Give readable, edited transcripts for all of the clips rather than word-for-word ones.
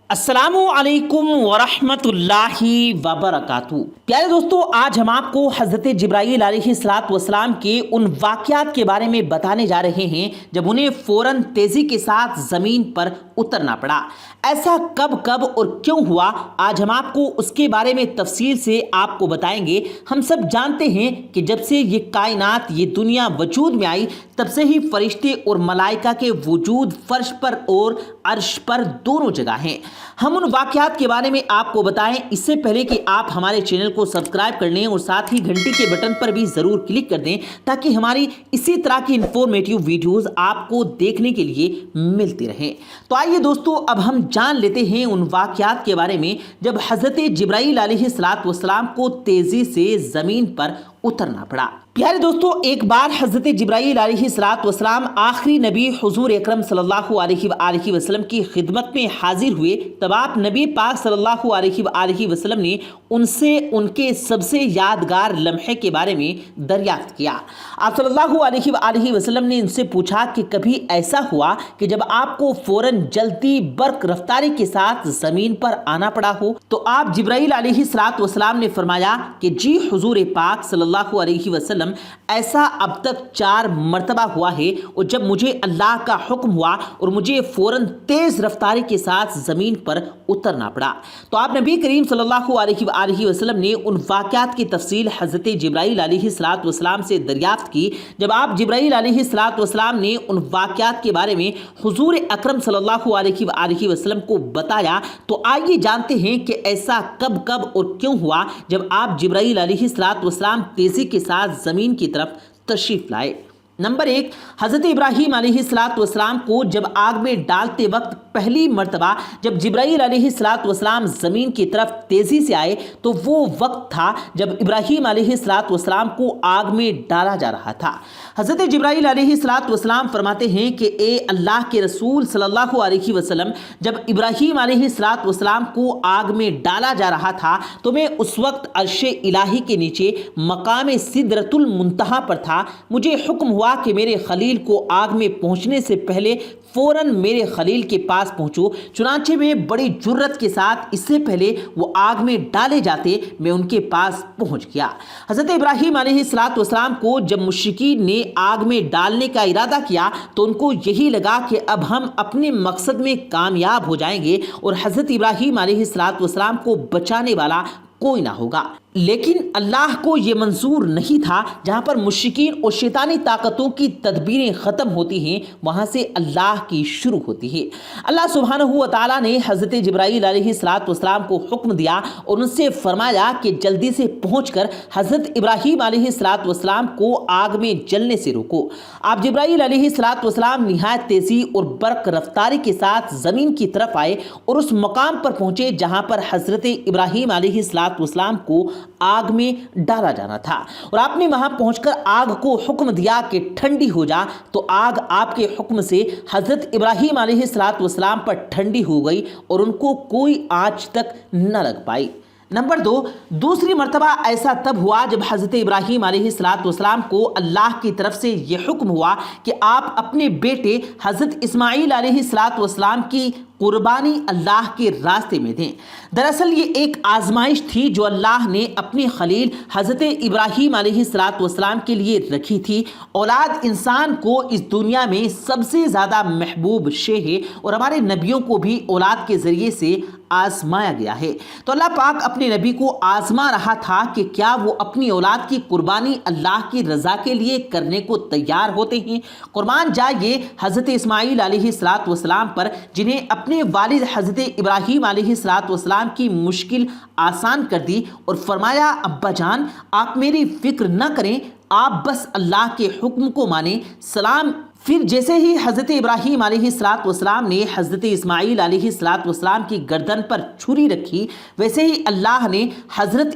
السلام علیکم ورحمۃ اللہ وبرکاتہ۔ پیارے دوستو، آج ہم آپ کو حضرت جبرائیل علیہ السلام کے ان واقعات کے بارے میں بتانے جا رہے ہیں جب انہیں فوراً تیزی کے ساتھ زمین پر اترنا پڑا۔ ایسا کب اور کیوں ہوا، آج ہم آپ کو اس کے بارے میں تفصیل سے آپ کو بتائیں گے۔ ہم سب جانتے ہیں کہ جب سے یہ کائنات، یہ دنیا وجود میں آئی، تب سے ہی فرشتے اور ملائکہ کے وجود فرش پر اور عرش پر دونوں جگہ ہیں۔ ہم ان واقعات کے بارے میں آپ کو بتائیں اس سے پہلے کہ آپ ہمارے چینل کو سبسکرائب کر لیں اور ساتھ ہی گھنٹی کے بٹن پر بھی ضرور کلک کر دیں تاکہ ہماری اسی طرح کی انفارمیٹیو ویڈیوز آپ کو دیکھنے کے لیے ملتی رہیں۔ تو آئیے دوستو، اب ہم جان لیتے ہیں ان واقعات کے بارے میں جب حضرت جبرائیل علیہ السلام کو تیزی سے زمین پر اترنا پڑا۔ پیارے دوستو، ایک بار حضرت جبرائیل علیہ السلام آخری نبی حضور اکرم صلی اللہ علیہ وآلہ وسلم کی خدمت میں حاضر ہوئے، تب آپ نبی پاک صلی اللہ علیہ وآلہ وسلم نے ان سے ان کے سب سے یادگار لمحے کے بارے میں دریافت کیا۔ آپ صلی اللہ علیہ وآلہ وسلم نے ان سے پوچھا کہ کبھی ایسا ہوا کہ جب آپ کو فوراً جلدی برق رفتاری کے ساتھ زمین پر آنا پڑا ہو؟ تو آپ جبرائیل علیہ السلام نے فرمایا کہ جی حضور پاک صلی اللہ علیہ وسلم، ایسا اب تک 4 مرتبہ ہوا ہے، اور جب مجھے اللہ کا حکم ہوا اور مجھے فوراً تیز رفتاری کے ساتھ زمین پر اترنا پڑا۔ تو آپ نبی کریم صلی اللہ علیہ وآلہ وسلم نے ان واقعات کی تفصیل حضرت جبرائیل علیہ السلام سے دریافت کی۔ جب آپ جبرائیل علیہ السلام نے ان واقعات کے بارے میں حضور اکرم صلی اللہ علیہ وآلہ وسلم کو بتایا، تو آئیے جانتے ہیں کہ ایسا کب اور کیوں ہوا جب آپ جبرائیل علیہ السلام تیزی کے ساتھ زمین کی طرف تشریف لائے۔ نمبر 1، حضرت ابراہیم علیہ السلام کو جب آگ میں ڈالتے وقت پہلی مرتبہ جب جبرائیل علیہ السلام زمین کی طرف تیزی سے آئے تو وہ وقت تھا جب ابراہیم علیہ السلام کو آگ میں ڈالا جا رہا تھا۔ حضرت جبرائیل علیہ السلام فرماتے ہیں کہ اے اللہ کے رسول صلی اللہ علیہ وسلم، جب ابراہیم علیہ السلام کو آگ میں ڈالا جا رہا تھا تو میں اس وقت عرش الہی کے نیچے مقام سدرۃ المنتہا پر تھا۔ مجھے حکم ہوا کہ میرے خلیل کو آگ میں پہنچنے سے پہلے فوراً میرے خلیل کے پاس پہنچو۔ چنانچہ میں بڑی جرت کے ساتھ اس سے پہلے وہ آگ میں ڈالے جاتے میں ان کے پاس پہنچ گیا۔ حضرت ابراہیم علیہ السلام کو جب مشرکین نے آگ میں ڈالنے کا ارادہ کیا تو ان کو یہی لگا کہ اب ہم اپنے مقصد میں کامیاب ہو جائیں گے اور حضرت ابراہیم علیہ السلام کو بچانے والا کوئی نہ ہوگا، لیکن اللہ کو یہ منظور نہیں تھا۔ جہاں پر مشرکین اور شیطانی طاقتوں کی تدبیریں ختم ہوتی ہیں، وہاں سے اللہ کی شروع ہوتی ہے۔ اللہ سبحانہ و تعالیٰ نے حضرت جبرائیل علیہ السلام کو حکم دیا اور ان سے فرمایا کہ جلدی سے پہنچ کر حضرت ابراہیم علیہ السلام کو آگ میں جلنے سے روکو۔ آپ جبرائیل علیہ السلام نہایت تیزی اور برق رفتاری کے ساتھ زمین کی طرف آئے اور اس مقام پر پہنچے جہاں پر حضرت ابراہیم علیہ السلام کو آگ میں ڈالا جانا تھا، اور آپ نے وہاں پہنچ کر آگ کو حکم دیا کہ ٹھنڈی ہو جا، تو آگ آپ کے حکم سے حضرت ابراہیم علیہ السلام پر ٹھنڈی ہو گئی اور ان کو کوئی آنچ تک نہ لگ پائی۔ نمبر 2، دوسری مرتبہ ایسا تب ہوا جب حضرت ابراہیم علیہ السلام کو اللہ کی طرف سے یہ حکم ہوا کہ آپ اپنے بیٹے حضرت اسماعیل علیہ السلام کی قربانی اللہ کے راستے میں دیں۔ دراصل یہ ایک آزمائش تھی جو اللہ نے اپنے خلیل حضرت ابراہیم علیہ السلام کے لیے رکھی تھی۔ اولاد انسان کو اس دنیا میں سب سے زیادہ محبوب شے ہے، اور ہمارے نبیوں کو بھی اولاد کے ذریعے سے آزمایا گیا ہے۔ تو اللہ پاک اپنے نبی کو آزما رہا تھا کہ کیا وہ اپنی اولاد کی قربانی اللہ کی رضا کے لیے کرنے کو تیار ہوتے ہیں۔ قربان جائے حضرت اسماعیل علیہ السلام پر، جنہیں اپنے والد حضرت ابراہیم علیہ السلام کی مشکل آسان کر دی اور فرمایا ابا جان آپ میری فکر نہ کریں، آپ بس اللہ کے حکم کو مانیں۔ سلام۔ پھر جیسے ہی حضرت ابراہیم علیہ السلام نے حضرت اسماعیل علیہ السلام کی گردن پر چھری رکھی، ویسے ہی اللہ نے حضرت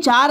4